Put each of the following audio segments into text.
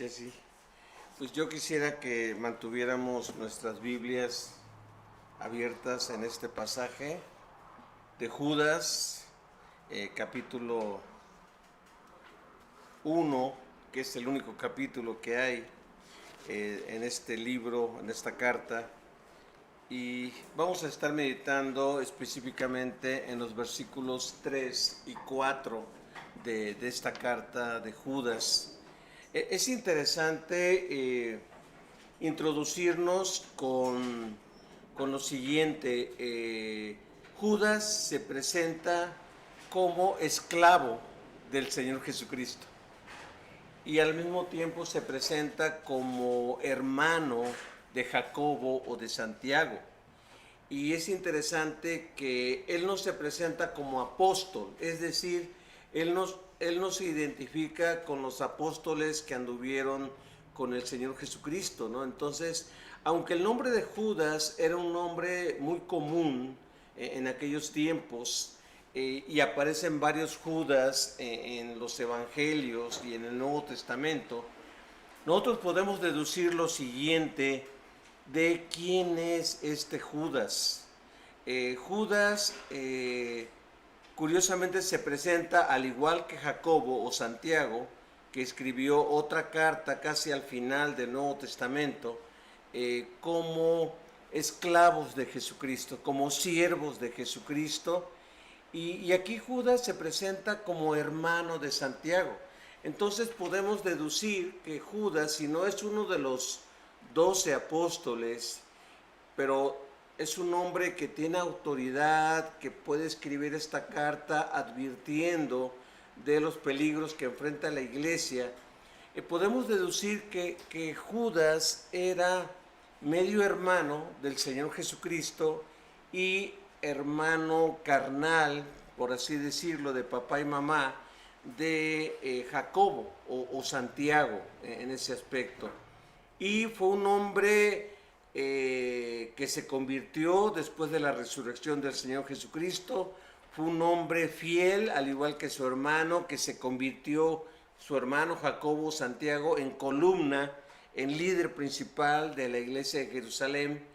Ceci. Pues yo quisiera que mantuviéramos nuestras Biblias abiertas en este pasaje de Judas, capítulo 1, que es el único capítulo que hay en este libro, en esta carta. Y vamos a estar meditando específicamente en los versículos 3 y 4 de esta carta de Judas. Es interesante introducirnos con lo siguiente. Judas se presenta como esclavo del Señor Jesucristo y al mismo tiempo se presenta como hermano de Jacobo o de Santiago. Y es interesante que él no se presenta como apóstol, es decir, él no se identifica con los apóstoles que anduvieron con el Señor Jesucristo, ¿no? Entonces, aunque el nombre de Judas era un nombre muy común en aquellos tiempos, y aparecen varios Judas en los evangelios y en el Nuevo Testamento, nosotros podemos deducir lo siguiente de quién es este Judas. Judas curiosamente se presenta, al igual que Jacobo o Santiago, que escribió otra carta casi al final del Nuevo Testamento, como esclavos de Jesucristo, como siervos de Jesucristo. Y aquí Judas se presenta como hermano de Santiago. Entonces podemos deducir que Judas, si no es uno de los 12 apóstoles, pero es un hombre que tiene autoridad, que puede escribir esta carta advirtiendo de los peligros que enfrenta la iglesia, podemos deducir que Judas era medio hermano del Señor Jesucristo y hermano carnal, por así decirlo, de papá y mamá, de Jacobo o Santiago en ese aspecto. Y fue un hombre que se convirtió después de la resurrección del Señor Jesucristo. Fue un hombre fiel, al igual que su hermano, que se convirtió, su hermano Jacobo Santiago, en columna, en líder principal de la iglesia de Jerusalén.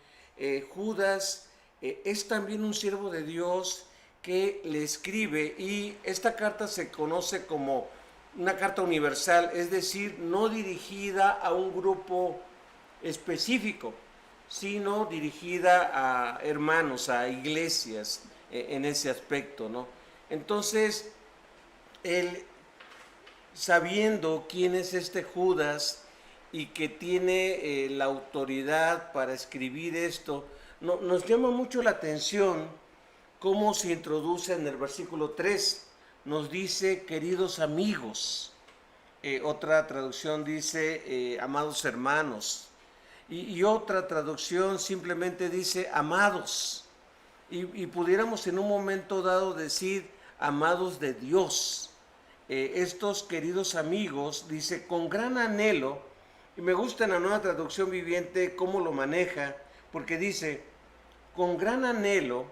Judas es también un siervo de Dios que le escribe, y esta carta se conoce como una carta universal, es decir, no dirigida a un grupo específico, sino dirigida a hermanos, a iglesias, en ese aspecto, ¿no? Entonces, él, sabiendo quién es este Judas y que tiene la autoridad para escribir esto, nos llama mucho la atención cómo se introduce en el versículo 3. Nos dice, queridos amigos. Otra traducción dice, amados hermanos. Y otra traducción simplemente dice, amados. Y pudiéramos en un momento dado decir, amados de Dios. Estos queridos amigos, dice, con gran anhelo, y me gusta en la Nueva Traducción Viviente cómo lo maneja, porque dice, con gran anhelo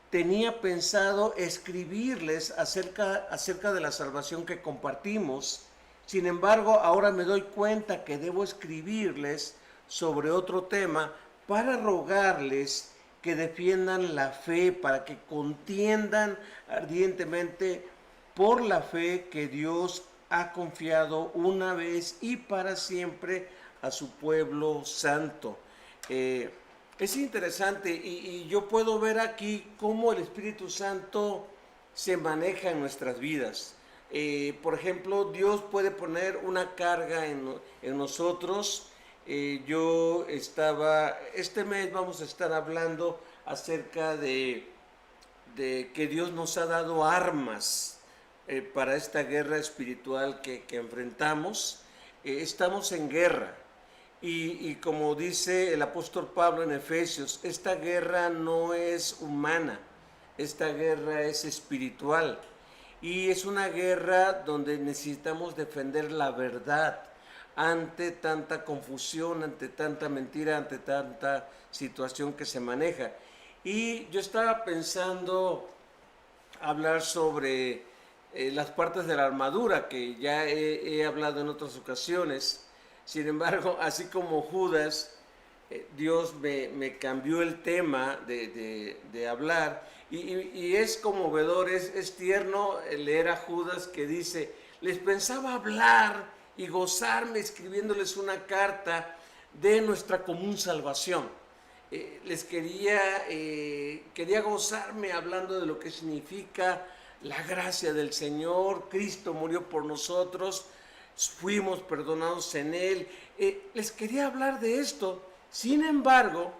tenía pensado escribirles acerca de la salvación que compartimos. Sin embargo, ahora me doy cuenta que debo escribirles sobre otro tema para rogarles que defiendan la fe, para que contiendan ardientemente por la fe que Dios ha confiado una vez y para siempre a su pueblo santo. Es interesante y yo puedo ver aquí cómo el Espíritu Santo se maneja en nuestras vidas. Por ejemplo, Dios puede poner una carga en nosotros. Este mes vamos a estar hablando acerca de que Dios nos ha dado armas para esta guerra espiritual que enfrentamos. Estamos en guerra. Y como dice el apóstol Pablo en Efesios, esta guerra no es humana, esta guerra es espiritual. Y es una guerra donde necesitamos defender la verdad ante tanta confusión, ante tanta mentira, ante tanta situación que se maneja. Y yo estaba pensando hablar sobre las partes de la armadura, que ya he hablado en otras ocasiones, Sin embargo, así como Judas, Dios me cambió el tema de hablar y es conmovedor, es tierno leer a Judas que dice, les pensaba hablar y gozarme escribiéndoles una carta de nuestra común salvación. Quería gozarme hablando de lo que significa la gracia del Señor. Cristo murió por nosotros, fuimos perdonados en Él. Les quería hablar de esto. Sin embargo,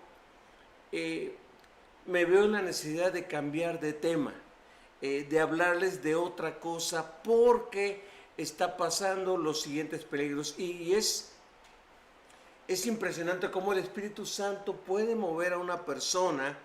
me veo en la necesidad de cambiar de tema, de hablarles de otra cosa, porque está pasando los siguientes peligros. Y es impresionante cómo el Espíritu Santo puede mover a una persona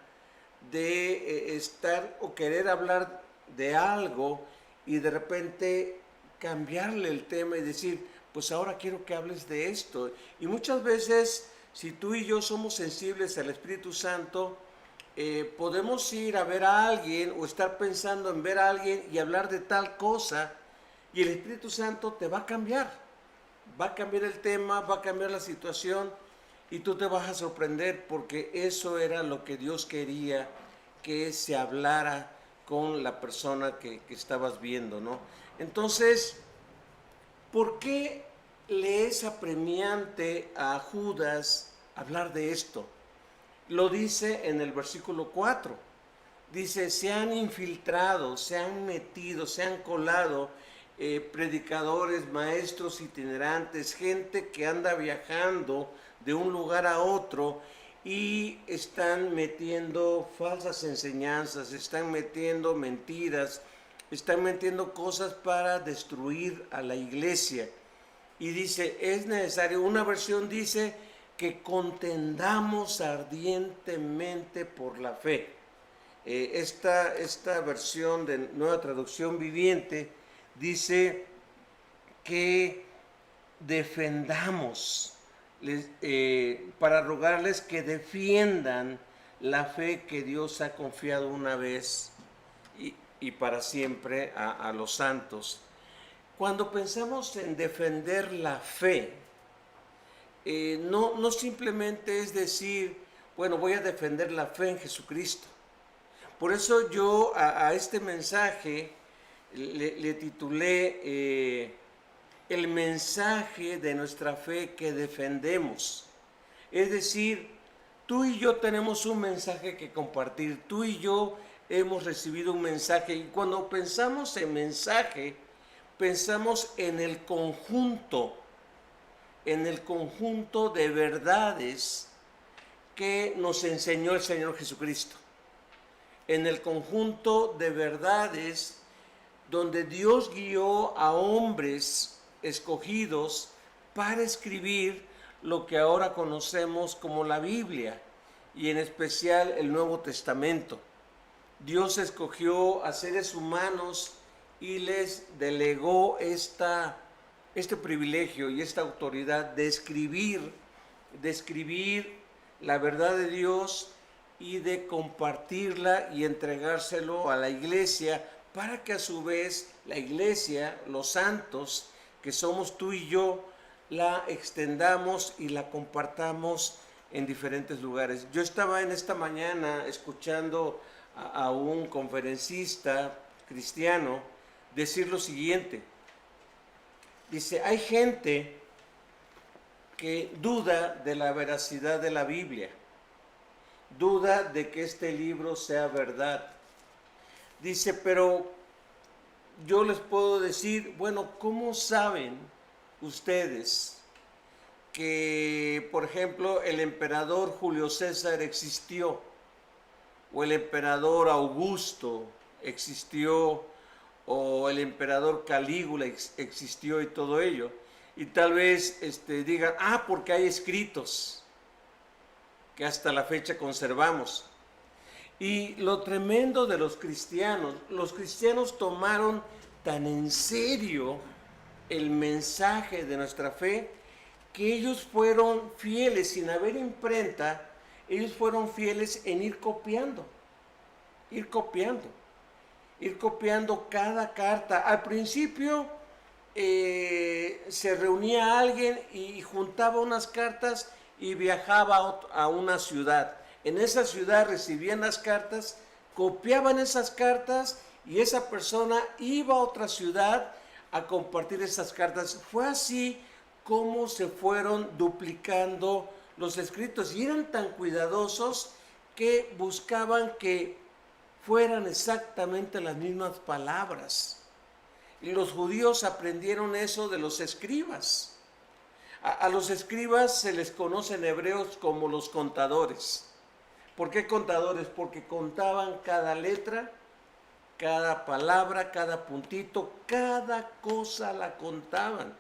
de estar o querer hablar de algo y de repente cambiarle el tema y decir, pues ahora quiero que hables de esto. Y muchas veces, si tú y yo somos sensibles al Espíritu Santo, podemos ir a ver a alguien o estar pensando en ver a alguien y hablar de tal cosa, y el Espíritu Santo te va a cambiar el tema, va a cambiar la situación, y tú te vas a sorprender, porque eso era lo que Dios quería que se hablara con la persona que estabas viendo, ¿no? Entonces, ¿por qué le es apremiante a Judas hablar de esto? Lo dice en el versículo 4. Dice, se han infiltrado, se han metido, se han colado predicadores, maestros itinerantes, gente que anda viajando de un lugar a otro y están metiendo falsas enseñanzas, están metiendo mentiras, están metiendo cosas para destruir a la iglesia. Y dice, es necesario, una versión dice que contendamos ardientemente por la fe. Esta versión de Nueva Traducción Viviente dice que defendamos, para rogarles que defiendan la fe que Dios ha confiado una vez y para siempre a los santos. Cuando pensamos en defender la fe, no simplemente es decir, bueno, voy a defender la fe en Jesucristo. Por eso yo a este mensaje le titulé el mensaje de nuestra fe que defendemos. Es decir, tú y yo tenemos un mensaje que compartir, tú y yo hemos recibido un mensaje, y cuando pensamos en mensaje, pensamos en el conjunto de verdades que nos enseñó el Señor Jesucristo, en el conjunto de verdades donde Dios guió a hombres escogidos para escribir lo que ahora conocemos como la Biblia, y en especial el Nuevo Testamento. Dios escogió a seres humanos y les delegó este privilegio y esta autoridad de escribir la verdad de Dios y de compartirla y entregárselo a la iglesia, para que a su vez la iglesia, los santos, que somos tú y yo, la extendamos y la compartamos en diferentes lugares. Yo estaba en esta mañana escuchando a un conferencista cristiano decir lo siguiente. Dice, hay gente que duda de la veracidad de la Biblia, duda de que este libro sea verdad. Dice, pero yo les puedo decir, bueno, ¿cómo saben ustedes que, por ejemplo, el emperador Julio César existió, o el emperador Augusto existió, o el emperador Calígula existió y todo ello? Y tal vez digan, porque hay escritos que hasta la fecha conservamos. Y lo tremendo de los cristianos tomaron tan en serio el mensaje de nuestra fe, que ellos fueron fieles, sin haber imprenta, ellos fueron fieles en ir copiando cada carta. Al principio se reunía alguien y juntaba unas cartas y viajaba a una ciudad. En esa ciudad recibían las cartas, copiaban esas cartas y esa persona iba a otra ciudad a compartir esas cartas. Fue así como se fueron duplicando los escritos y eran tan cuidadosos que buscaban que fueran exactamente las mismas palabras. Y los judíos aprendieron eso de los escribas. A los escribas se les conoce en hebreos como los contadores. ¿Por qué contadores? Porque contaban cada letra, cada palabra, cada puntito, cada cosa la contaban.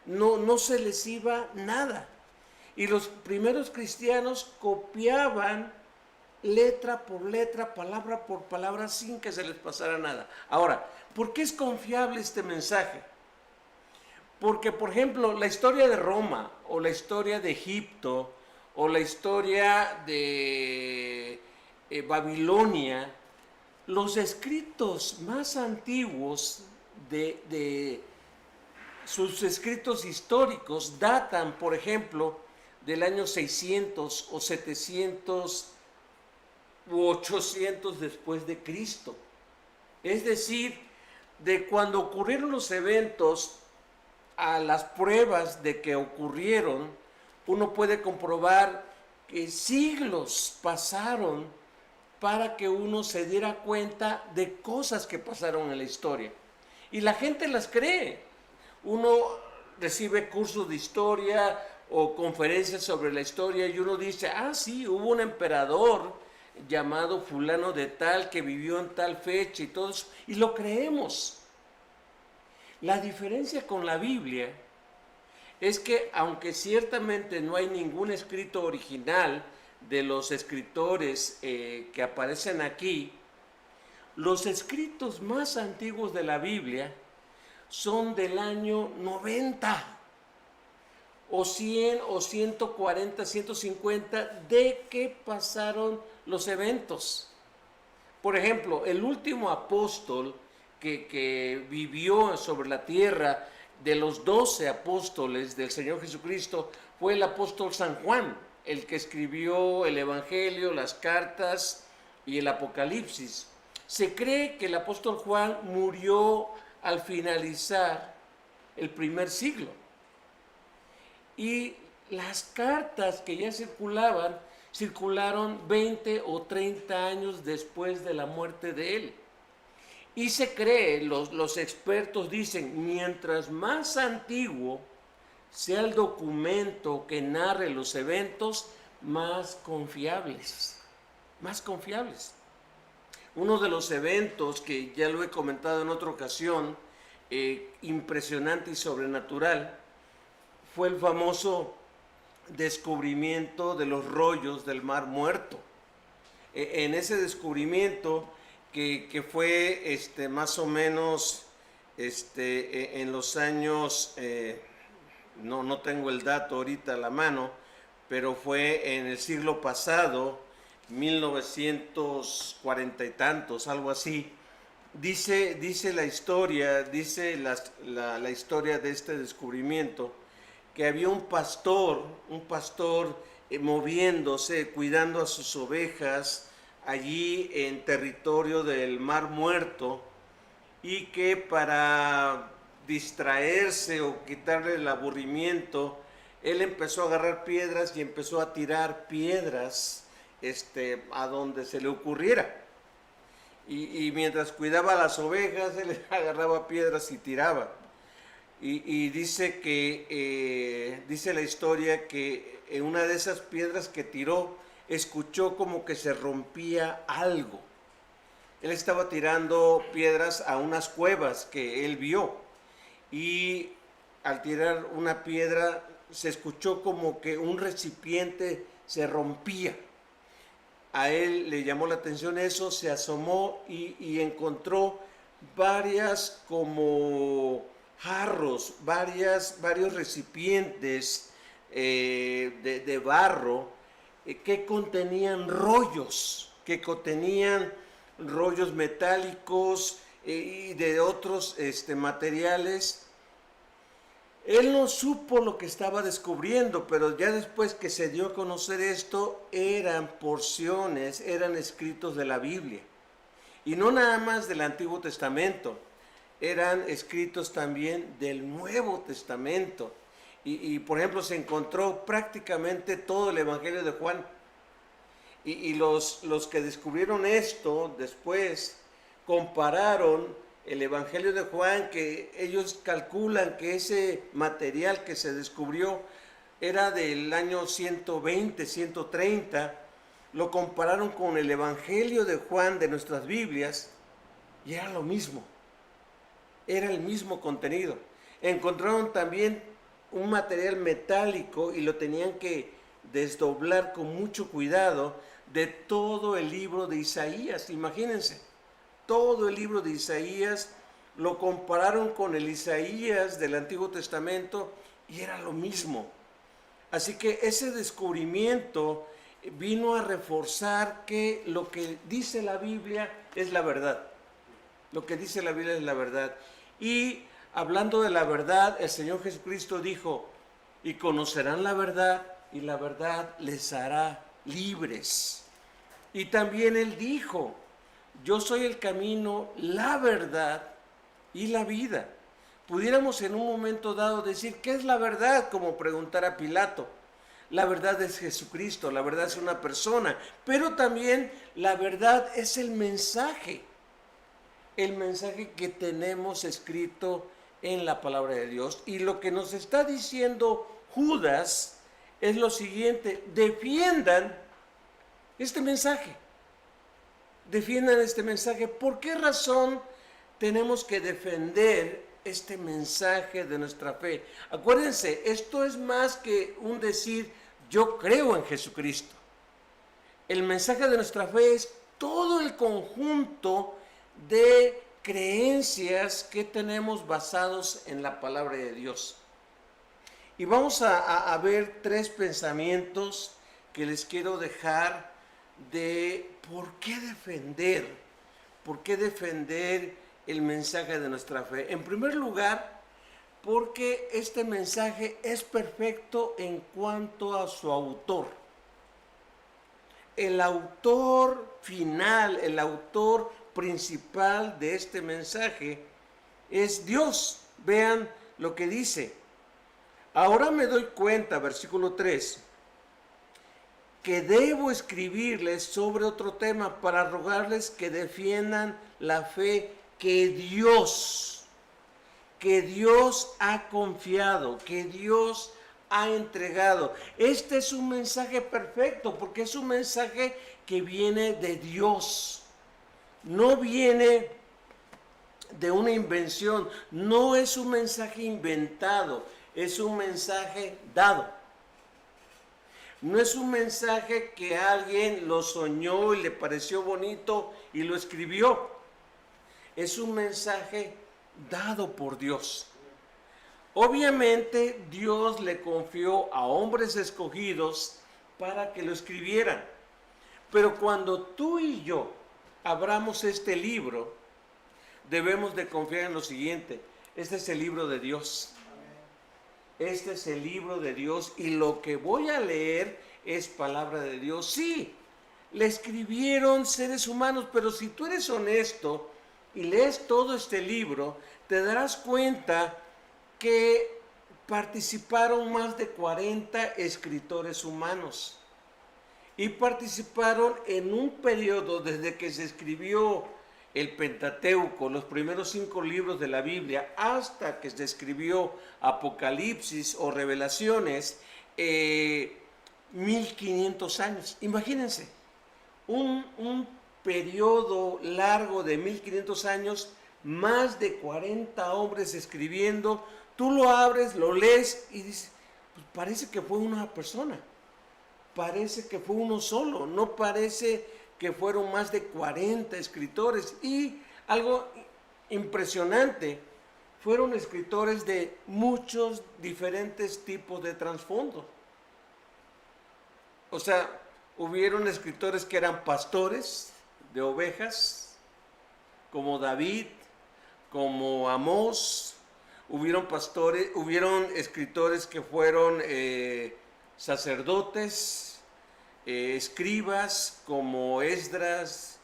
No se les iba nada. Y los primeros cristianos copiaban letra por letra, palabra por palabra, sin que se les pasara nada. Ahora, ¿por qué es confiable este mensaje? Porque, por ejemplo, la historia de Roma, o la historia de Egipto, o la historia de Babilonia, los escritos más antiguos de sus escritos históricos datan, por ejemplo, del año 600 o 700 u 800 después de Cristo. Es decir, de cuando ocurrieron los eventos a las pruebas de que ocurrieron, uno puede comprobar que siglos pasaron para que uno se diera cuenta de cosas que pasaron en la historia. Y la gente las cree. Uno recibe cursos de historia o conferencias sobre la historia y uno dice, ah, sí, hubo un emperador llamado fulano de tal que vivió en tal fecha y todo eso, y lo creemos. La diferencia con la Biblia es que, aunque ciertamente no hay ningún escrito original de los escritores que aparecen aquí, los escritos más antiguos de la Biblia son del año 90 o 100 o 140, 150 de que pasaron los eventos. Por ejemplo, el último apóstol que vivió sobre la tierra de los 12 apóstoles del Señor Jesucristo fue el apóstol San Juan, el que escribió el Evangelio, las cartas y el Apocalipsis. Se cree que el apóstol Juan murió al finalizar el primer siglo. Y las cartas que ya circularon 20 o 30 años después de la muerte de él. Y se cree, los expertos dicen, mientras más antiguo sea el documento que narre los eventos, más confiables. Uno de los eventos que ya lo he comentado en otra ocasión, impresionante y sobrenatural, fue el famoso descubrimiento de los rollos del Mar Muerto. En ese descubrimiento que fue más o menos en los años, no tengo el dato ahorita a la mano, pero fue en el siglo pasado, 1940 y tantos, algo así. Dice la historia, la historia de este descubrimiento, que había un pastor moviéndose, cuidando a sus ovejas allí en territorio del Mar Muerto, y que para distraerse o quitarle el aburrimiento, él empezó a agarrar piedras y empezó a tirar piedras a donde se le ocurriera. Y mientras cuidaba las ovejas, él agarraba piedras y tiraba. Y dice dice la historia que en una de esas piedras que tiró, escuchó como que se rompía algo. Él estaba tirando piedras a unas cuevas que él vio, y al tirar una piedra se escuchó como que un recipiente se rompía. A él le llamó la atención eso, se asomó y encontró varias como jarros, varios recipientes de barro que contenían rollos metálicos y de otros materiales, Él no supo lo que estaba descubriendo, pero ya después que se dio a conocer esto, eran porciones, eran escritos de la Biblia. Y no nada más del Antiguo Testamento, eran escritos también del Nuevo Testamento. Por ejemplo, se encontró prácticamente todo el Evangelio de Juan. Los que descubrieron esto después compararon el Evangelio de Juan, que ellos calculan que ese material que se descubrió era del año 120, 130, lo compararon con el Evangelio de Juan de nuestras Biblias y era lo mismo, era el mismo contenido. Encontraron también un material metálico y lo tenían que desdoblar con mucho cuidado de todo el libro de Isaías, imagínense. Todo el libro de Isaías lo compararon con el Isaías del Antiguo Testamento y era lo mismo. Así que ese descubrimiento vino a reforzar que lo que dice la Biblia es la verdad. Lo que dice la Biblia es la verdad. Y hablando de la verdad, el Señor Jesucristo dijo, y conocerán la verdad, y la verdad les hará libres. Y también Él dijo, yo soy el camino, la verdad y la vida. Pudiéramos en un momento dado decir, ¿qué es la verdad? Como preguntar a Pilato. La verdad es Jesucristo, la verdad es una persona, pero también la verdad es el mensaje que tenemos escrito en la palabra de Dios. Y lo que nos está diciendo Judas es lo siguiente: defiendan este mensaje. Defiendan este mensaje. ¿Por qué razón tenemos que defender este mensaje de nuestra fe? Acuérdense, esto es más que un decir, yo creo en Jesucristo. El mensaje de nuestra fe es todo el conjunto de creencias que tenemos basados en la palabra de Dios. Y vamos a ver 3 pensamientos que les quiero dejar de por qué defender el mensaje de nuestra fe. En primer lugar, porque este mensaje es perfecto en cuanto a su autor. El autor final, el autor principal de este mensaje es Dios. Vean lo que dice. Ahora me doy cuenta, versículo 3, que debo escribirles sobre otro tema para rogarles que defiendan la fe que Dios ha confiado, que Dios ha entregado. Este es un mensaje perfecto porque es un mensaje que viene de Dios. No viene de una invención, no es un mensaje inventado, es un mensaje dado. No es un mensaje que alguien lo soñó y le pareció bonito y lo escribió. Es un mensaje dado por Dios. Obviamente Dios le confió a hombres escogidos para que lo escribieran. Pero cuando tú y yo abramos este libro, debemos de confiar en lo siguiente: este es el libro de Dios. Este es el libro de Dios y lo que voy a leer es palabra de Dios. Sí, le escribieron seres humanos, pero si tú eres honesto y lees todo este libro, te darás cuenta que participaron más de 40 escritores humanos y participaron en un periodo desde que se escribió el Pentateuco, los primeros 5 libros de la Biblia, hasta que se escribió Apocalipsis o Revelaciones, 1500 años. Imagínense, un periodo largo de 1500 años, más de 40 hombres escribiendo. Tú lo abres, lo lees y dices, pues parece que fue una persona, parece que fue uno solo, no parece que fueron más de 40 escritores. Y algo impresionante, fueron escritores de muchos diferentes tipos de trasfondo. O sea, hubieron escritores que eran pastores de ovejas, como David, como Amós. hubieron pastores, hubieron escritores que fueron sacerdotes, escribas como Esdras,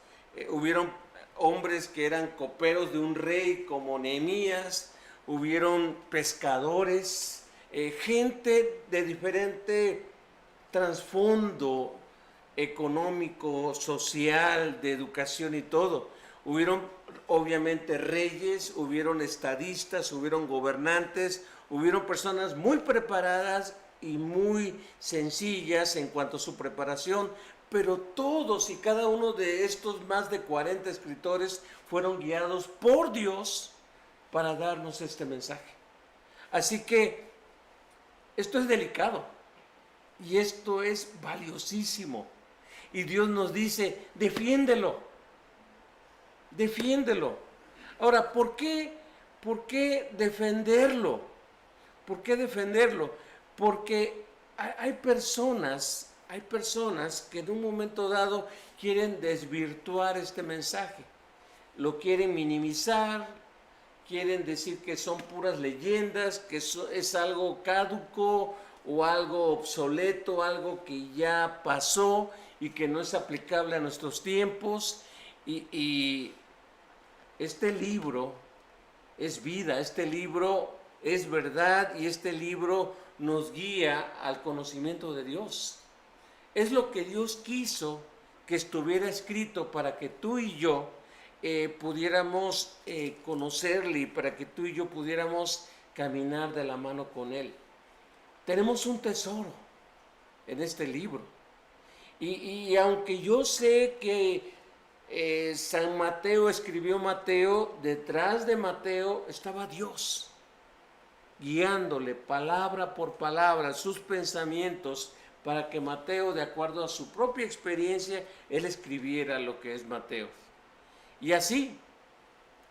hubieron hombres que eran coperos de un rey como Nehemías, hubieron pescadores, gente de diferente trasfondo económico, social, de educación y todo. Hubieron obviamente reyes, hubieron estadistas, hubieron gobernantes, hubieron personas muy preparadas y muy sencillas en cuanto a su preparación, pero todos y cada uno de estos más de 40 escritores fueron guiados por Dios para darnos este mensaje. Así que esto es delicado y esto es valiosísimo. Y Dios nos dice, defiéndelo, defiéndelo. Ahora, ¿por qué defenderlo? ¿Por qué defenderlo? Porque hay personas que en un momento dado quieren desvirtuar este mensaje, lo quieren minimizar, quieren decir que son puras leyendas, que es algo caduco o algo obsoleto, algo que ya pasó y que no es aplicable a nuestros tiempos. Y este libro es vida, este libro es verdad y este libro nos guía al conocimiento de Dios. Es lo que Dios quiso que estuviera escrito para que tú y yo pudiéramos conocerle y para que tú y yo pudiéramos caminar de la mano con Él. Tenemos un tesoro en este libro. Y aunque yo sé que San Mateo escribió Mateo, detrás de Mateo estaba Dios, guiándole palabra por palabra sus pensamientos para que Mateo, de acuerdo a su propia experiencia, él escribiera lo que es Mateo. Y así,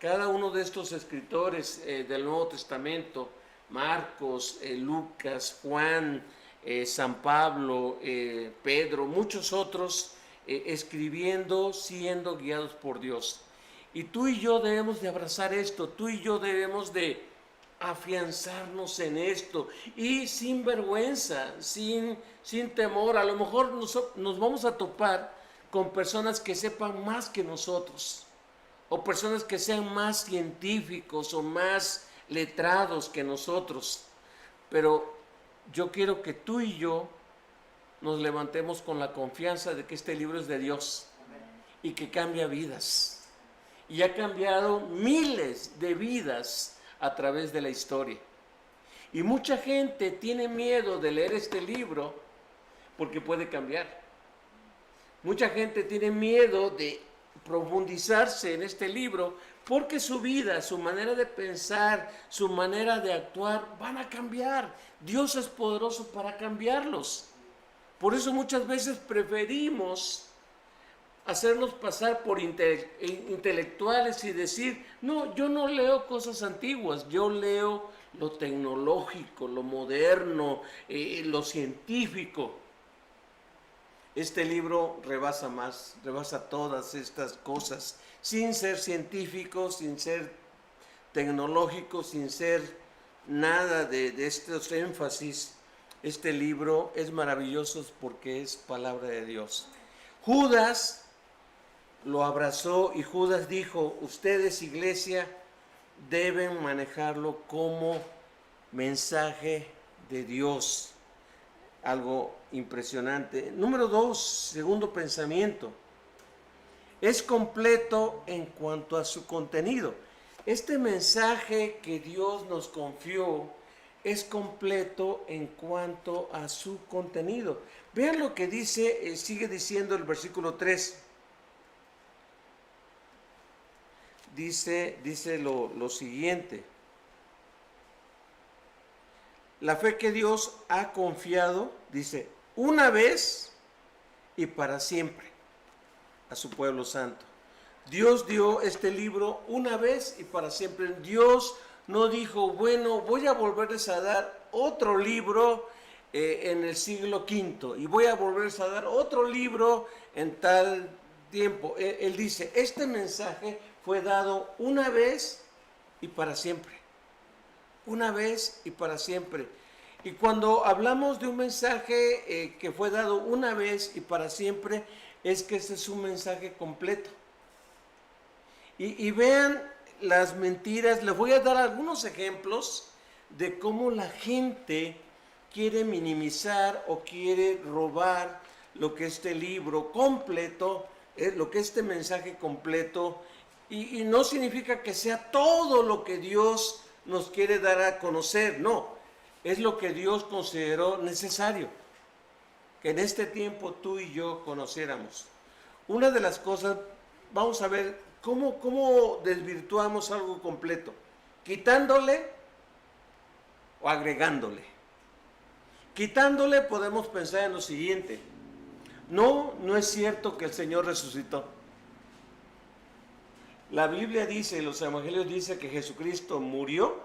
cada uno de estos escritores del Nuevo Testamento, Marcos, Lucas, Juan, San Pablo, Pedro, muchos otros, escribiendo, siendo guiados por Dios. Y tú y yo debemos de abrazar esto, tú y yo debemos de afianzarnos en esto y sin vergüenza, sin temor. A lo mejor nos vamos a topar con personas que sepan más que nosotros o personas que sean más científicos o más letrados que nosotros, pero yo quiero que tú y yo nos levantemos con la confianza de que este libro es de Dios y que cambia vidas y ha cambiado miles de vidas a través de la historia. Y mucha gente tiene miedo de leer este libro porque puede cambiar. Mucha gente tiene miedo de profundizarse en este libro porque su vida, su manera de pensar, su manera de actuar van a cambiar. Dios es poderoso para cambiarlos. Por eso muchas veces preferimos hacernos pasar por intelectuales y decir, no, yo no leo cosas antiguas, yo leo lo tecnológico, lo moderno, lo científico. Este libro rebasa más, rebasa todas estas cosas, sin ser científico, sin ser tecnológico, sin ser nada de estos énfasis. Este libro es maravilloso porque es palabra de Dios. Judas lo abrazó y Judas dijo, ustedes, iglesia, deben manejarlo como mensaje de Dios. Algo impresionante. Número 2, segundo pensamiento. Es completo en cuanto a su contenido. Este mensaje que Dios nos confió es completo en cuanto a su contenido. Vean lo que dice, sigue diciendo el versículo 3. Dice lo siguiente. La fe que Dios ha confiado, dice, una vez y para siempre a su pueblo santo. Dios dio este libro una vez y para siempre. Dios no dijo, bueno, voy a volverles a dar otro libro en el siglo V y voy a volverles a dar otro libro en tal tiempo. Él dice, este mensaje fue dado una vez y para siempre. una vez y para siempre. Y cuando hablamos de un mensaje que fue dado una vez y para siempre, es que este es un mensaje completo. Y vean las mentiras, les voy a dar algunos ejemplos de cómo la gente quiere minimizar o quiere robar lo que este libro completo, lo que este mensaje completo, y no significa que sea todo lo que Dios nos quiere dar a conocer, no, es lo que Dios consideró necesario, que en este tiempo tú y yo conociéramos. Una de las cosas, vamos a ver cómo desvirtuamos algo completo, quitándole o agregándole. Quitándole podemos pensar en lo siguiente: no es cierto que el Señor resucitó. La Biblia dice, los evangelios dicen que Jesucristo murió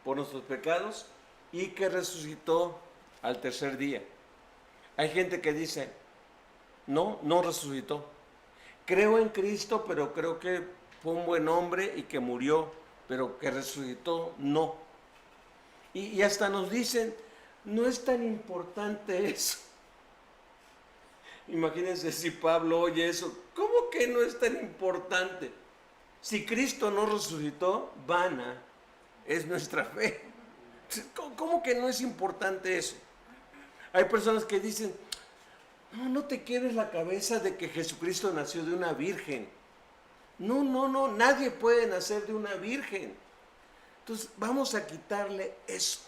por nuestros pecados y que resucitó al tercer día. Hay gente que dice, no resucitó. Creo en Cristo, pero creo que fue un buen hombre y que murió, pero que resucitó, no. Y hasta nos dicen, no es tan importante eso. Imagínense si Pablo oye eso, ¿cómo que no es tan importante? Si Cristo no resucitó, vana es nuestra fe. ¿Cómo que no es importante eso? Hay personas que dicen, no te quiebres la cabeza de que Jesucristo nació de una virgen. No, nadie puede nacer de una virgen. Entonces vamos a quitarle eso.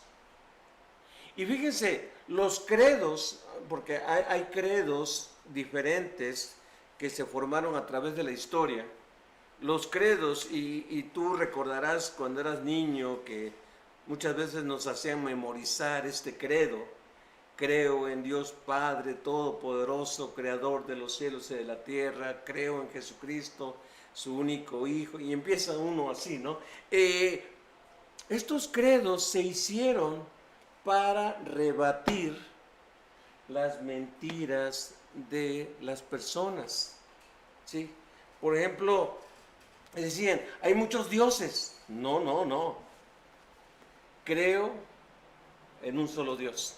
Y fíjense, los credos, porque hay credos diferentes que se formaron a través de la historia. Los credos, y tú recordarás cuando eras niño que muchas veces nos hacían memorizar este credo: creo en Dios Padre Todopoderoso, Creador de los cielos y de la tierra, creo en Jesucristo, su único Hijo, y empieza uno así, ¿no? Estos credos se hicieron para rebatir las mentiras de las personas, ¿sí? Por ejemplo, decían, hay muchos dioses. No. Creo en un solo Dios.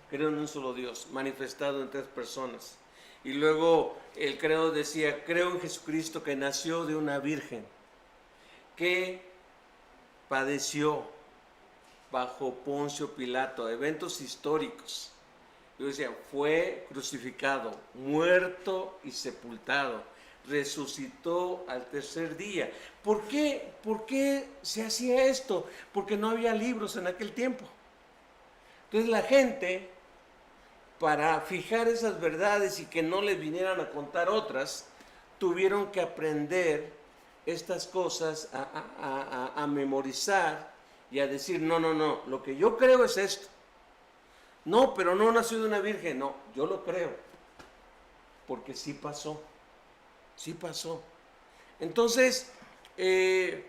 Creo en un solo Dios, manifestado en 3 personas. Y luego el credo decía, creo en Jesucristo que nació de una virgen, que padeció bajo Poncio Pilato, eventos históricos. Yo decía, fue crucificado, muerto y sepultado, resucitó al tercer día. ¿Por qué? ¿Por qué se hacía esto? Porque no había libros en aquel tiempo. Entonces la gente, para fijar esas verdades y que no les vinieran a contar otras, tuvieron que aprender estas cosas a memorizar y a decir, no, lo que yo creo es esto. No, pero no nació de una virgen. No, yo lo creo, porque sí pasó. Entonces, le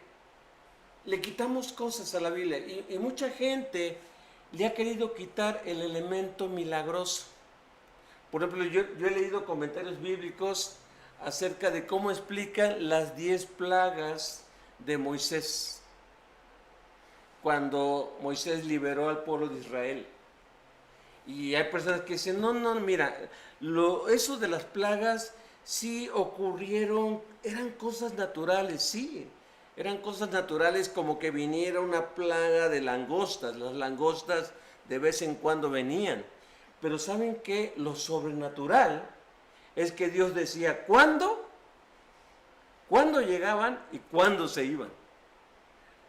quitamos cosas a la Biblia y mucha gente le ha querido quitar el elemento milagroso. Por ejemplo, yo he leído comentarios bíblicos acerca de cómo explican las 10 plagas de Moisés, cuando Moisés liberó al pueblo de Israel. Y hay personas que dicen, no, mira, eso de las plagas sí ocurrieron, eran cosas naturales, sí, eran cosas naturales, como que viniera una plaga de langostas. Las langostas de vez en cuando venían, pero ¿saben qué? Lo sobrenatural es que Dios decía cuándo llegaban y cuándo se iban.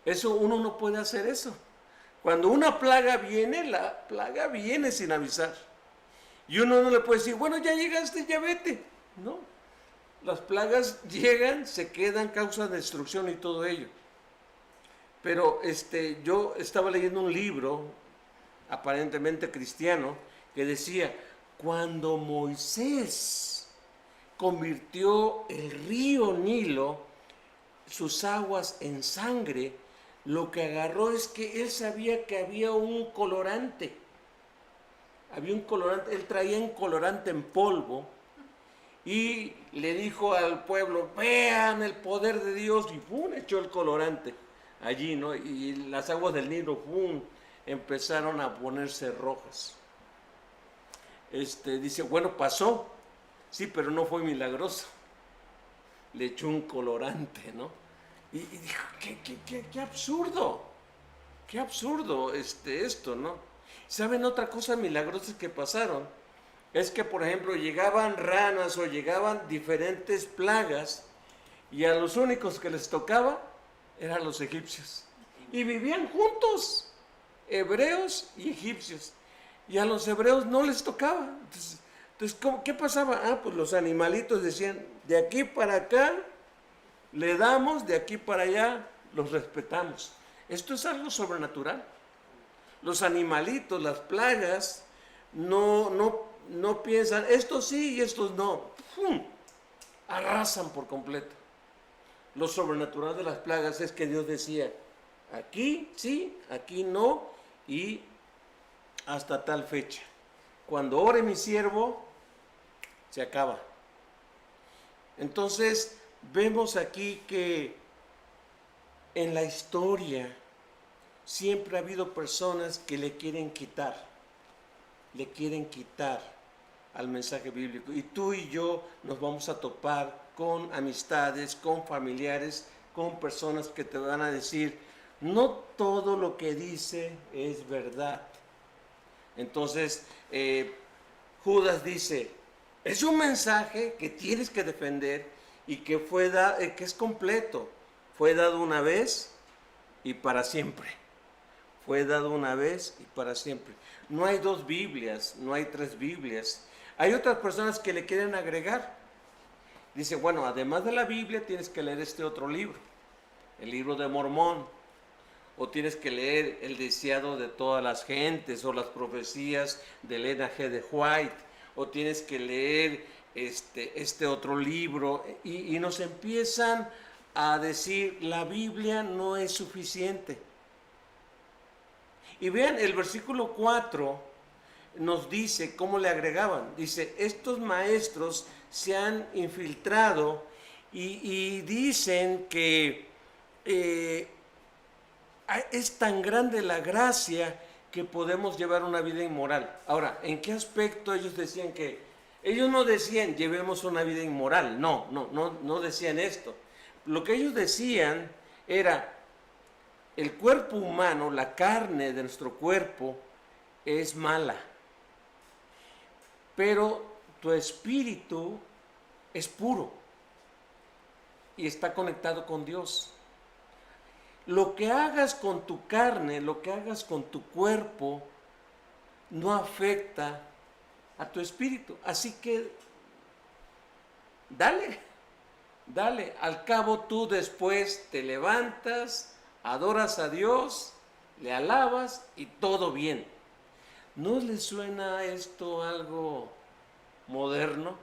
Eso uno no puede hacer eso. Cuando una plaga viene, la plaga viene sin avisar. Y uno no le puede decir, bueno, ya llegaste, ya vete. No, las plagas llegan, se quedan, causan destrucción y todo ello. Pero yo estaba leyendo un libro, aparentemente cristiano, que decía, cuando Moisés convirtió el río Nilo, sus aguas en sangre, lo que agarró es que él sabía que había un colorante. Él traía un colorante en polvo y le dijo al pueblo, vean el poder de Dios, y ¡pum!, echó el colorante allí, ¿no? Y las aguas del Nilo, ¡pum!, empezaron a ponerse rojas. Dice, bueno, pasó, sí, pero no fue milagroso. Le echó un colorante, ¿no? Y dijo, qué absurdo, qué absurdo esto, ¿no? ¿Saben otra cosa milagrosa que pasaron? Es que, por ejemplo, llegaban ranas o llegaban diferentes plagas y a los únicos que les tocaba eran los egipcios. Y vivían juntos, hebreos y egipcios. Y a los hebreos no les tocaba. Entonces ¿qué pasaba? Pues los animalitos decían, de aquí para acá le damos, de aquí para allá los respetamos. Esto es algo sobrenatural. Los animalitos, las plagas, no piensan, estos sí y estos no. ¡Pum! Arrasan por completo. Lo sobrenatural de las plagas es que Dios decía, aquí sí, aquí no, y hasta tal fecha. Cuando ore mi siervo, se acaba. Entonces, vemos aquí que en la historia siempre ha habido personas que le quieren quitar al mensaje bíblico. Y tú y yo nos vamos a topar con amistades, con familiares, con personas que te van a decir, no todo lo que dice es verdad. Entonces, Judas dice, es un mensaje que tienes que defender y que que es completo. Fue dado una vez y para siempre. Fue dado una vez y para siempre. No hay 2 Biblias, no hay 3 Biblias. Hay otras personas que le quieren agregar. Dice, bueno, además de la Biblia tienes que leer este otro libro, el libro de Mormón, o tienes que leer el deseado de todas las gentes, o las profecías de Elena G. de White, o tienes que leer este otro libro, y nos empiezan a decir, la Biblia no es suficiente. Y vean, el versículo 4 nos dice cómo le agregaban. Dice, estos maestros se han infiltrado y dicen que es tan grande la gracia que podemos llevar una vida inmoral. Ahora, ¿en qué aspecto ellos decían que? Ellos no decían llevemos una vida inmoral, no decían esto. Lo que ellos decían era, el cuerpo humano, la carne de nuestro cuerpo es mala, pero tu espíritu es puro y está conectado con Dios. Lo que hagas con tu carne, lo que hagas con tu cuerpo, no afecta a tu espíritu. Así que dale. Al cabo tú después te levantas, adoras a Dios, le alabas y todo bien. ¿No les suena esto algo moderno?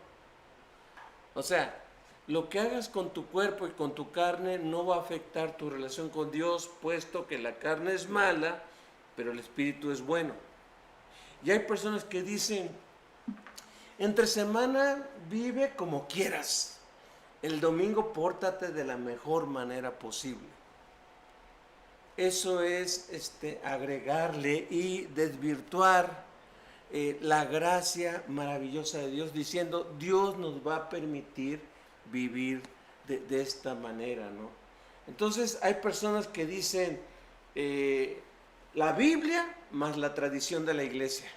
O sea, lo que hagas con tu cuerpo y con tu carne no va a afectar tu relación con Dios, puesto que la carne es mala, pero el espíritu es bueno. Y hay personas que dicen, entre semana vive como quieras, el domingo pórtate de la mejor manera posible. Eso es agregarle y desvirtuar la gracia maravillosa de Dios, diciendo, Dios nos va a permitir vivir de esta manera, ¿no? Entonces hay personas que dicen la Biblia más la tradición de la iglesia.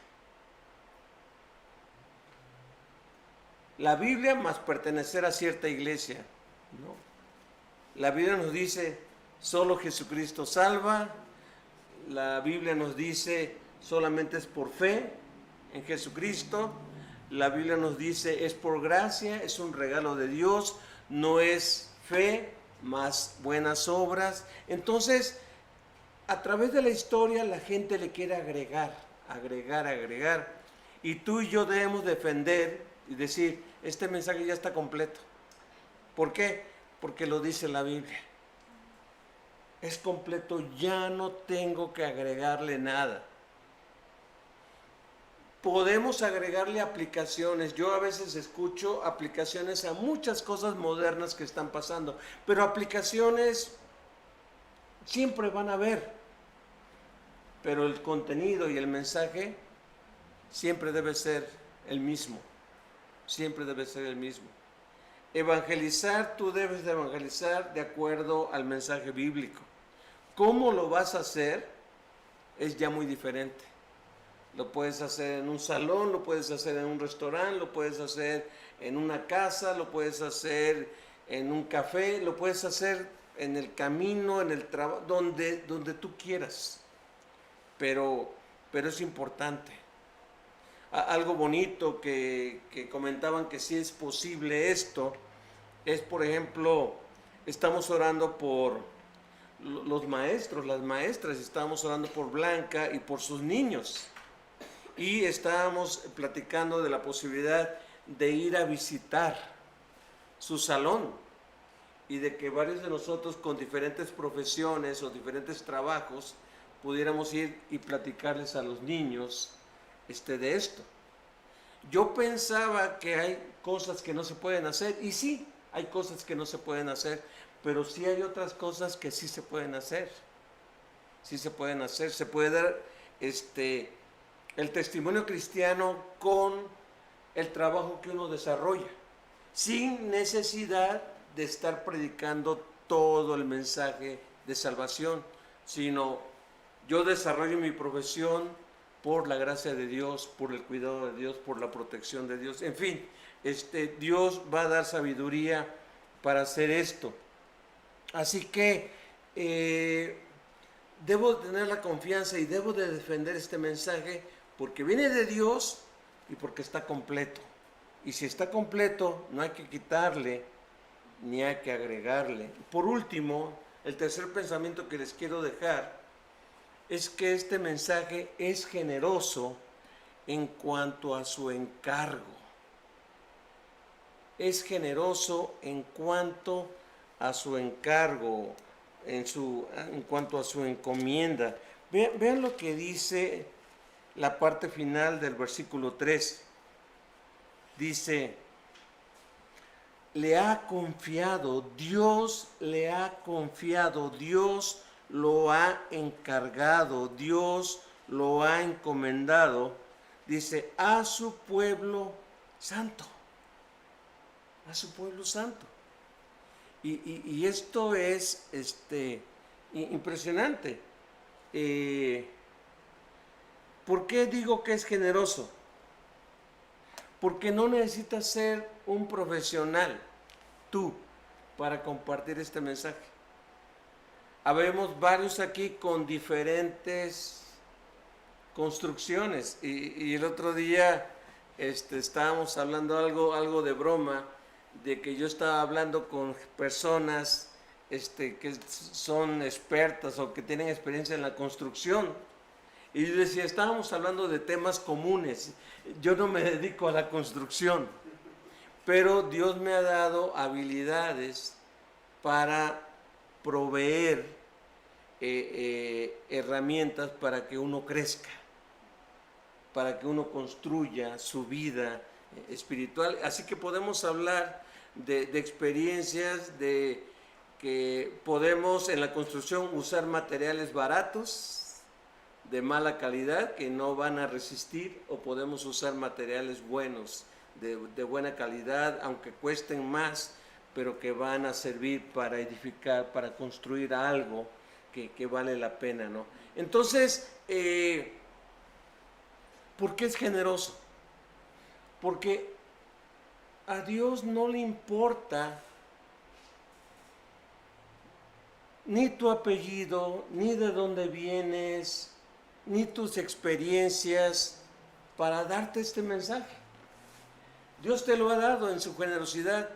La Biblia más pertenecer a cierta iglesia, ¿no? La Biblia nos dice, solo Jesucristo salva. La Biblia nos dice, solamente es por fe en Jesucristo. La Biblia nos dice, es por gracia, es un regalo de Dios, no es fe más buenas obras. Entonces, a través de la historia la gente le quiere agregar. Y tú y yo debemos defender y decir, este mensaje ya está completo. ¿Por qué? Porque lo dice la Biblia. Es completo, ya no tengo que agregarle nada. Podemos agregarle aplicaciones. Yo a veces escucho aplicaciones a muchas cosas modernas que están pasando, pero aplicaciones siempre van a haber, pero el contenido y el mensaje siempre debe ser el mismo, siempre debe ser el mismo. Evangelizar, tú debes de evangelizar de acuerdo al mensaje bíblico. ¿Cómo lo vas a hacer? Es ya muy diferente. Lo puedes hacer en un salón, lo puedes hacer en un restaurante, lo puedes hacer en una casa, lo puedes hacer en un café, lo puedes hacer en el camino, en el trabajo, donde tú quieras. Pero es importante. Algo bonito que comentaban que sí es posible esto, es por ejemplo, estamos orando por los maestros, las maestras, estábamos orando por Blanca y por sus niños. Y estábamos platicando de la posibilidad de ir a visitar su salón y de que varios de nosotros con diferentes profesiones o diferentes trabajos pudiéramos ir y platicarles a los niños de esto. Yo pensaba que hay cosas que no se pueden hacer, y sí, hay cosas que no se pueden hacer, pero sí hay otras cosas que sí se pueden hacer. Sí se pueden hacer, se puede dar el testimonio cristiano con el trabajo que uno desarrolla, sin necesidad de estar predicando todo el mensaje de salvación, sino yo desarrollo mi profesión por la gracia de Dios, por el cuidado de Dios, por la protección de Dios. En fin, Dios va a dar sabiduría para hacer esto. Así que debo tener la confianza y debo de defender este mensaje porque viene de Dios y porque está completo. Y si está completo, no hay que quitarle ni hay que agregarle. Por último, el tercer pensamiento que les quiero dejar es que este mensaje es generoso en cuanto a su encargo. Es generoso en cuanto a su encargo, en cuanto a su encomienda. Vean lo que dice la parte final del versículo 3. Dice, le ha confiado, Dios le ha confiado, Dios lo ha encargado, Dios lo ha encomendado, dice, a su pueblo santo, a su pueblo santo. Y esto es impresionante. ¿Por qué digo que es generoso? Porque no necesitas ser un profesional, tú, para compartir este mensaje. Habemos varios aquí con diferentes construcciones y el otro día estábamos hablando algo de broma, de que yo estaba hablando con personas que son expertas o que tienen experiencia en la construcción. Y yo decía, estábamos hablando de temas comunes. Yo no me dedico a la construcción, pero Dios me ha dado habilidades para proveer herramientas para que uno crezca, para que uno construya su vida espiritual. Así que podemos hablar de experiencias, de que podemos en la construcción usar materiales baratos, de mala calidad, que no van a resistir, o podemos usar materiales buenos, de buena calidad, aunque cuesten más, pero que van a servir para edificar, para construir algo que vale la pena, ¿no? Entonces, ¿por qué es generoso? Porque a Dios no le importa ni tu apellido, ni de dónde vienes, ni tus experiencias para darte este mensaje. Dios te lo ha dado en su generosidad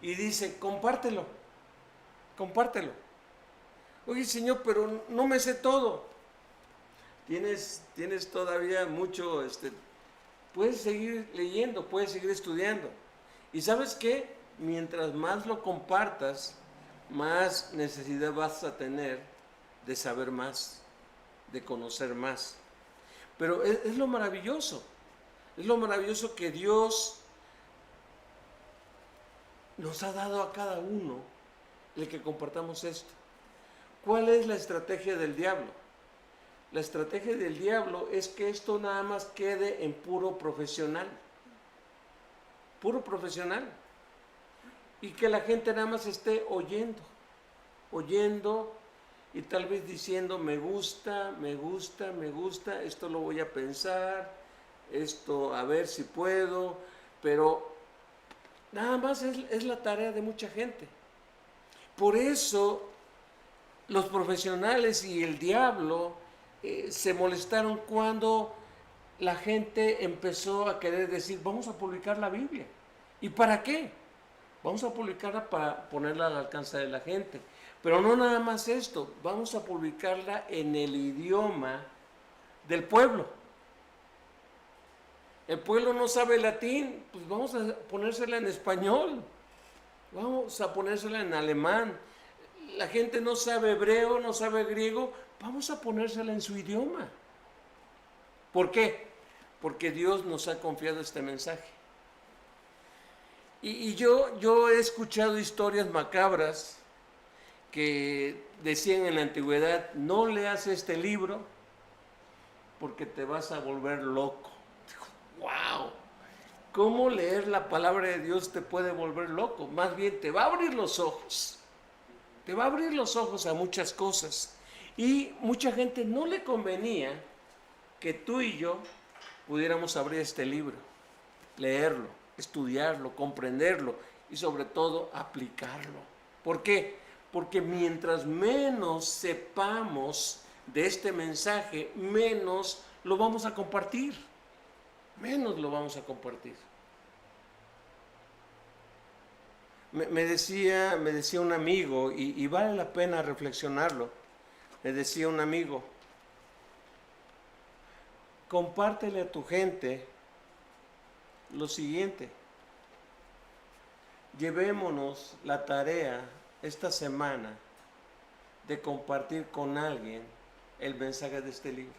y dice, compártelo, compártelo. Oye, Señor, pero no me sé todo. Tienes todavía mucho, puedes seguir leyendo, puedes seguir estudiando. Y ¿sabes qué? Mientras más lo compartas, más necesidad vas a tener de saber más, de conocer más. Pero es lo maravilloso que Dios nos ha dado a cada uno el que compartamos esto. ¿Cuál es la estrategia del diablo? La estrategia del diablo es que esto nada más quede en puro profesional. Puro profesional. Y que la gente nada más esté oyendo, oyendo y tal vez diciendo me gusta, me gusta, me gusta, esto lo voy a pensar, esto a ver si puedo, pero nada más es la tarea de mucha gente. Por eso los profesionales y el diablo se molestaron cuando la gente empezó a querer decir, vamos a publicar la Biblia. ¿Y para qué? Vamos a publicarla para ponerla al alcance de la gente. Pero no nada más esto, vamos a publicarla en el idioma del pueblo. El pueblo no sabe latín, pues vamos a ponérsela en español, vamos a ponérsela en alemán. La gente no sabe hebreo, no sabe griego, vamos a ponérsela en su idioma. ¿Por qué? Porque Dios nos ha confiado este mensaje. Y yo he escuchado historias macabras que decían en la antigüedad, no leas este libro porque te vas a volver loco. Digo, wow, ¿cómo leer la palabra de Dios te puede volver loco? Más bien te va a abrir los ojos. Te va a abrir los ojos a muchas cosas. Y mucha gente no le convenía que tú y yo pudiéramos abrir este libro, leerlo, estudiarlo, comprenderlo y sobre todo aplicarlo. ¿Por qué? Porque mientras menos sepamos de este mensaje, menos lo vamos a compartir. Menos lo vamos a compartir. Me decía un amigo, y vale la pena reflexionarlo, me decía un amigo, compártele a tu gente lo siguiente, llevémonos la tarea esta semana de compartir con alguien el mensaje de este libro.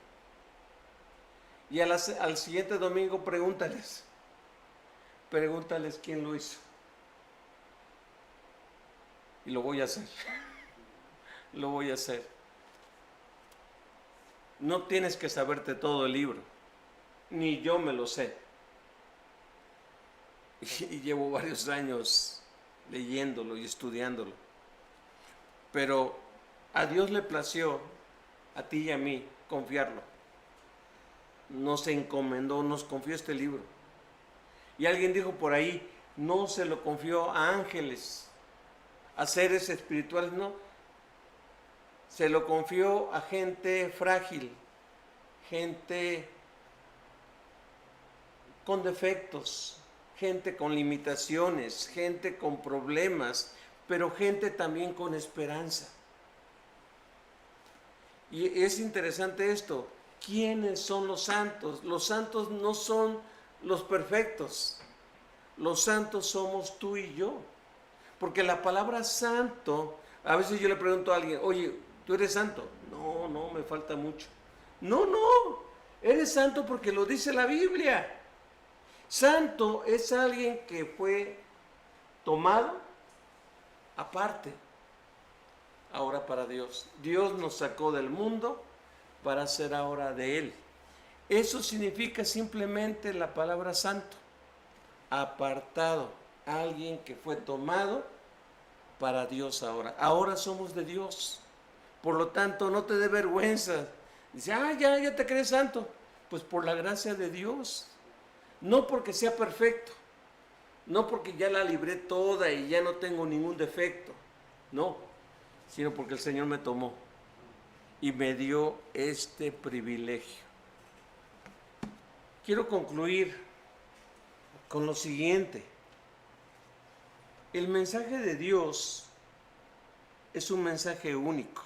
Y al siguiente domingo pregúntales quién lo hizo. Y lo voy a hacer. Lo voy a hacer. No tienes que saberte todo el libro. Ni yo me lo sé. Y llevo varios años leyéndolo y estudiándolo. Pero a Dios le plació, a ti y a mí, confiarlo. Nos encomendó, nos confió este libro. Y alguien dijo por ahí, no se lo confió a ángeles, a seres espirituales, no. Se lo confió a gente frágil, gente con defectos, gente con limitaciones, gente con problemas, pero gente también con esperanza. Y es interesante esto, ¿quiénes son los santos? Los santos no son los perfectos, los santos somos tú y yo. Porque la palabra santo, a veces yo le pregunto a alguien, oye, ¿tú eres santo? No, me falta mucho. No, eres santo porque lo dice la Biblia. Santo es alguien que fue tomado aparte, ahora para Dios. Dios nos sacó del mundo para ser ahora de Él. Eso significa simplemente la palabra santo, apartado, alguien que fue tomado para Dios ahora. Ahora somos de Dios. Por lo tanto, no te dé vergüenza. Dice, ya te crees santo. Pues por la gracia de Dios. No porque sea perfecto. No porque ya la libré toda y ya no tengo ningún defecto. No, sino porque el Señor me tomó y me dio este privilegio. Quiero concluir con lo siguiente. El mensaje de Dios es un mensaje único.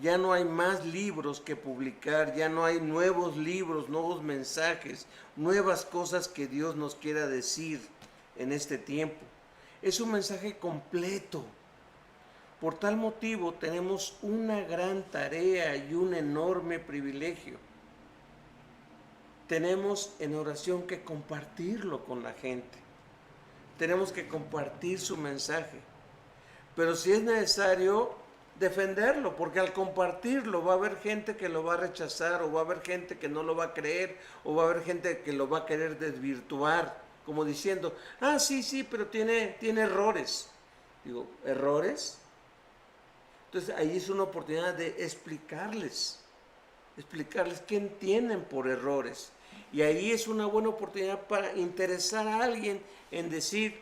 Ya no hay más libros que publicar, ya no hay nuevos libros, nuevos mensajes, nuevas cosas que Dios nos quiera decir en este tiempo. Es un mensaje completo. Por tal motivo tenemos una gran tarea y un enorme privilegio. Tenemos en oración que compartirlo con la gente. Tenemos que compartir su mensaje. Pero si es necesario, defenderlo, porque al compartirlo va a haber gente que lo va a rechazar, o va a haber gente que no lo va a creer, o va a haber gente que lo va a querer desvirtuar, como diciendo, ah, sí, sí, pero tiene errores. Digo, ¿errores? Entonces ahí es una oportunidad de explicarles qué entienden por errores. Y ahí es una buena oportunidad para interesar a alguien en decir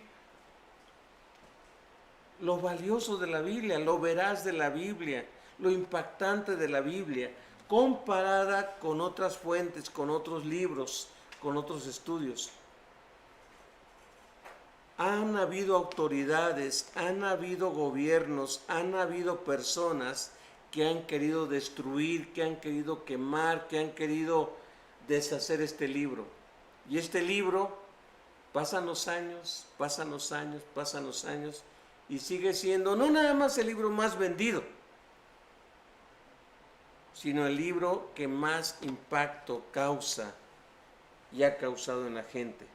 lo valioso de la Biblia, lo veraz de la Biblia, lo impactante de la Biblia, comparada con otras fuentes, con otros libros, con otros estudios. Han habido autoridades, han habido gobiernos, han habido personas que han querido destruir, que han querido quemar, que han querido deshacer este libro. Y este libro, pasan los años, pasan los años, pasan los años, y sigue siendo no nada más el libro más vendido, sino el libro que más impacto causa y ha causado en la gente.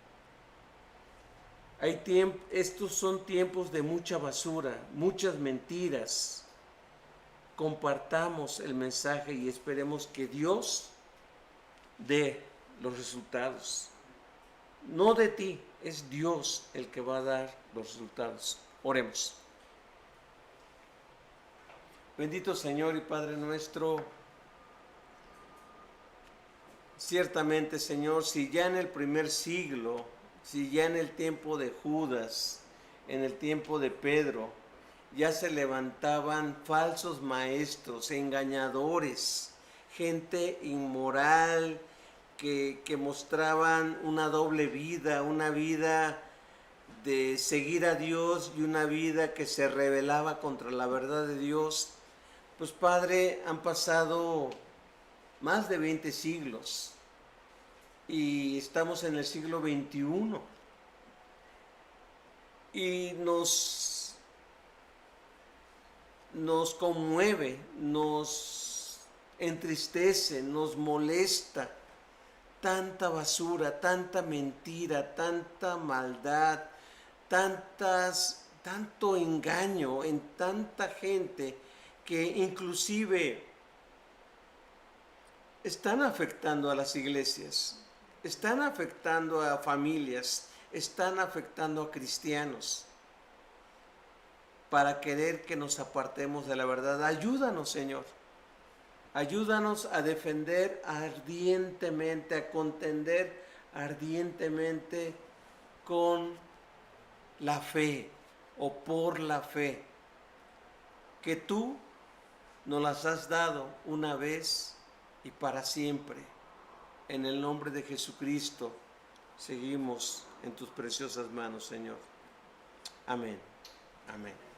Estos son tiempos de mucha basura, muchas mentiras. Compartamos el mensaje y esperemos que Dios dé los resultados. No de ti, es Dios el que va a dar los resultados. Oremos. Bendito Señor y Padre nuestro, ciertamente, Señor, si ya en el primer siglo, si ya en el tiempo de Judas, en el tiempo de Pedro, ya se levantaban falsos maestros, engañadores, gente inmoral, que mostraban una doble vida, una vida de seguir a Dios y una vida que se rebelaba contra la verdad de Dios. Pues Padre, han pasado más de 20 siglos y estamos en el siglo XXI y nos conmueve, nos entristece, nos molesta tanta basura, tanta mentira, tanta maldad, tanto engaño en tanta gente que inclusive están afectando a las iglesias, están afectando a familias, están afectando a cristianos para querer que nos apartemos de la verdad. Ayúdanos, Señor. Ayúdanos a defender ardientemente, a contender ardientemente con la fe o por la fe que tú nos las has dado una vez y para siempre. En el nombre de Jesucristo seguimos en tus preciosas manos, Señor. Amén. Amén.